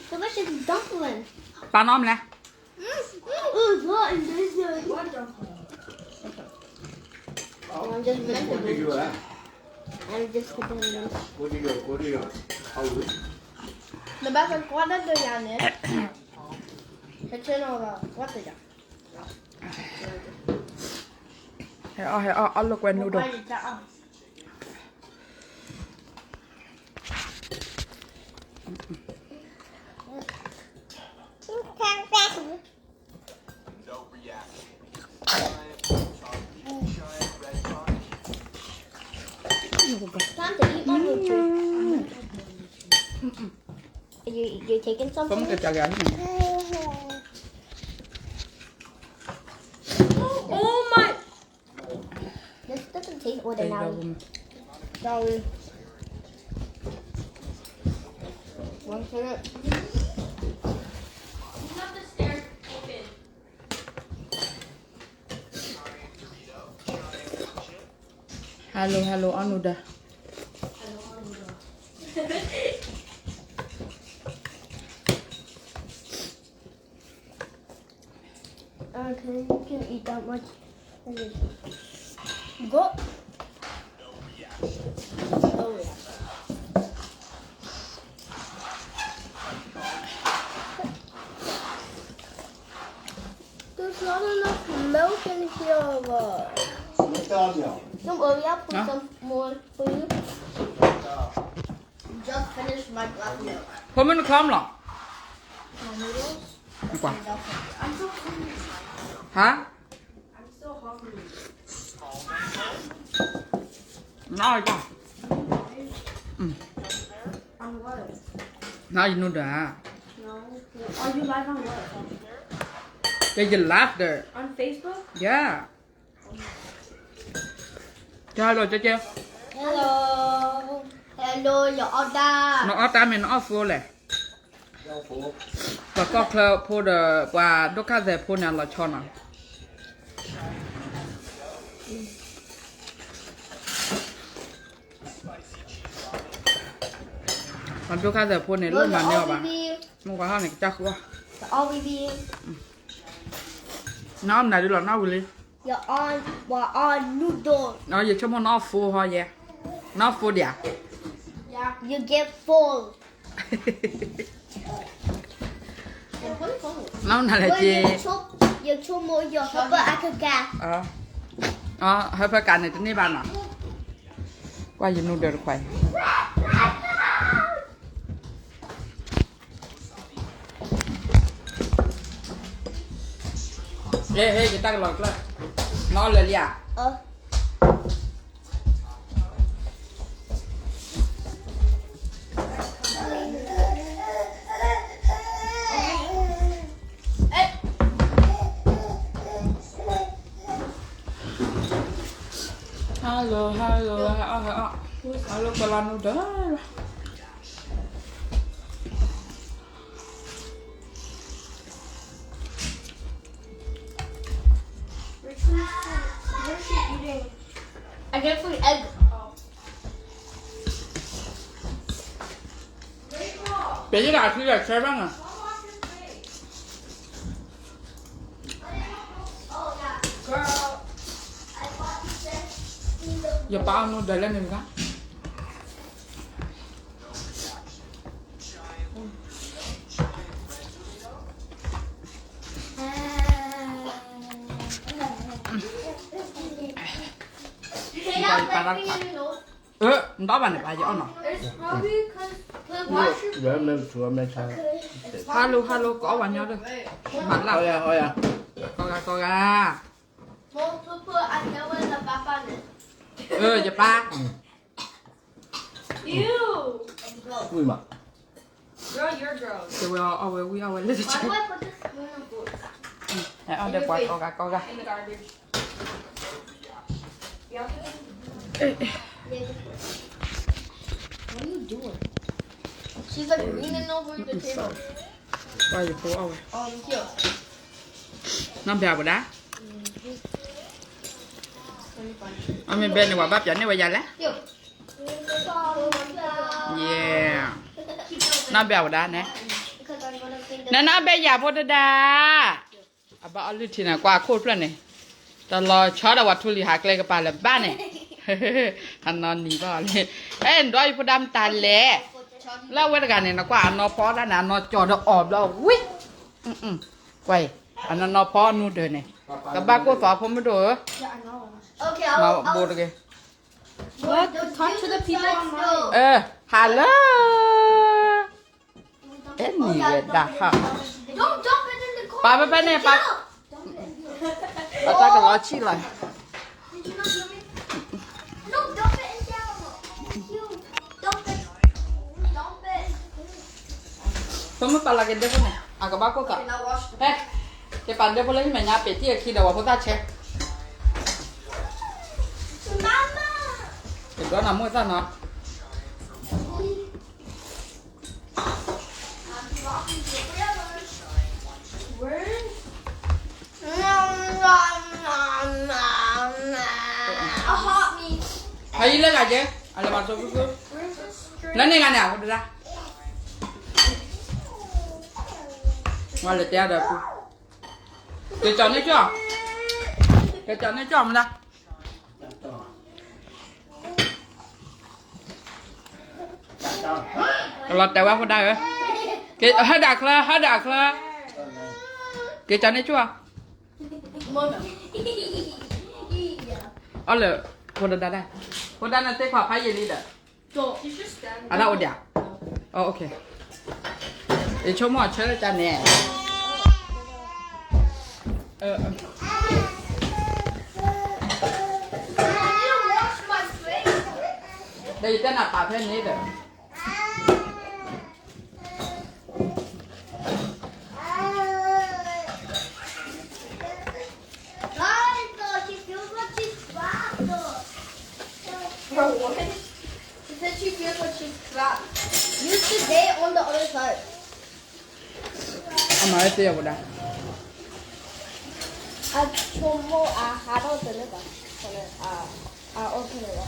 delicious dumpling. Ba nom nè. What is this? What dumpling? I'm just pretending. I'm just pretending. The best one, what is the yarn? What is it? I'll look when noodle. Time to eat my food. You taking something? Không cái chả gà này. Oh my! This doesn't taste ordinary. Sorry. One minute. You have the stairs open. Hello, Anuda. Okay, you can eat that much. Go. Oh yeah. There's not enough milk in here. Don't worry, I'll put some more for you. Just finished my glass milk. Không biết nó không lắm. My noodles. Quả. I'm so hungry. Hả? I'm so hungry. Nói cho. On what? Nói gì nữa đã. No. Are you live on what? Cái gì lát there. On Facebook? Yeah. Cho rồi cho chưa? Hello. Hello, your order. Nó ở tam mình nó ở phố lệ. Và có khờ phố đờ và đốt cá dẻ phố này là cho nào. Và đốt cá dẻ phố này luôn mà nhiều bà. Nó quá hơn này chắc quá. All we be. Nó này đi là nó đi. We're on noodles. Nó giờ cho nó phố thôi vậy. Nó phố đẹp. Yeah. You get full. Nó này là gì? You chop more your hopper akaga. Hơi phải cạn này trên đây bạn ạ. Qua giờ noodle được khoai. Ê, chúng ta lọt lên. Nó lên à? Hello, con làm noodle. Where's she eating? I get free egg. Bây giờ là khi là xe băng à? Giờ bao noodle lên mình cả. Đó bà này bà dọn nào. It's probably because Hello, có bà nhau đây. Mặt là. Coi ra. Put I know where the papa is. Giờ ba. ew. Ui mà. Girl, you're gross. Giờ we are little Why chicken. do I put this spoon on food? Ở đây qua coi ra. In the garbage. Yeah. What are you doing? She's like leaning over the table. Coi giờ phố ơi. Here. Nó bèo vào đá. Ông bên này quả bắp dẫn này qua dài lá. Here. Yeah. Nó bèo vào đá nè. Because นานาเบียพอดาอาบ้าอลุทีน่ะกว่าโคตรเพื่อนเนี่ยตลอดช็อตวัตถุลิหักเลยกับปลาเลยบ้านเนี่ยอันนอนหนีบ้าเลยเอ็นดอยพอดำตาแหล่แล้วเวลากันเนี่ยนะกว่าอันนอพอแล้วนะนอจอดออบแล้ววิ่งไว้อันนั้นนอพอนู่นเดินเนี่ยกับบ้ากูสอบผมไม่ดู Okay, มา I'll บูดเลย What? Talk to the people online. ฮัลโหลเอ็นนี่เวดาฮะ Don't dump it in the corner. ปาไปเนี่ยปาปาตากับล้อชี้เลย Did you not hear me? No, dump it in down. You dump it. Dump it. สมมติปาลาเกนเดฟเนี่ยอากับบ้ากูสอบ Okay, now wash the เฮ้ยเก็บปันเดี๋ยวพอเล่นที่แม่ยาเป็ดที่คิดเอาว่าพอตาเช็ค Mama. เก็บแล้วน้ำมือซะเนาะ Where? Nom, nom, nom, nom, nom. A hot meat. ไอ้เรื่องอะไรอะไรมาตัวกู Where's the string? นั่นนี่ไงเนี่ยกูดูนะว่าเลยเจ้าเด็กกูเดี๋ยวจอนนี่จ้ะเดี๋ยวจอนนี่จ้ะมันนะเราแต่ว่าพอได้เหรอเกย์ให้ดักเลยให้ดักเลยเกย์จอนนี่จ้ะ Mama. Yeah. อ๋อเลยพอได้พอได้นั่นเต้ขวาพายยีนี่เด้อ Go. He's just standing. อันนั้นโอเดียอ๋อโอเคเดี๋ยวชั่วโมงเชื่อจานเนี่ยI need to wash my face. เดี๋ยวจะหน้าปากแค่นี้เด้อ She feels like she's trapped. Bro, what? She said she feels like she's trapped. Use the day on the other side. เอามาให้เตี้ยกูได้ 아, 초모, 아, 하도 들어가. 저는, 오픈해요.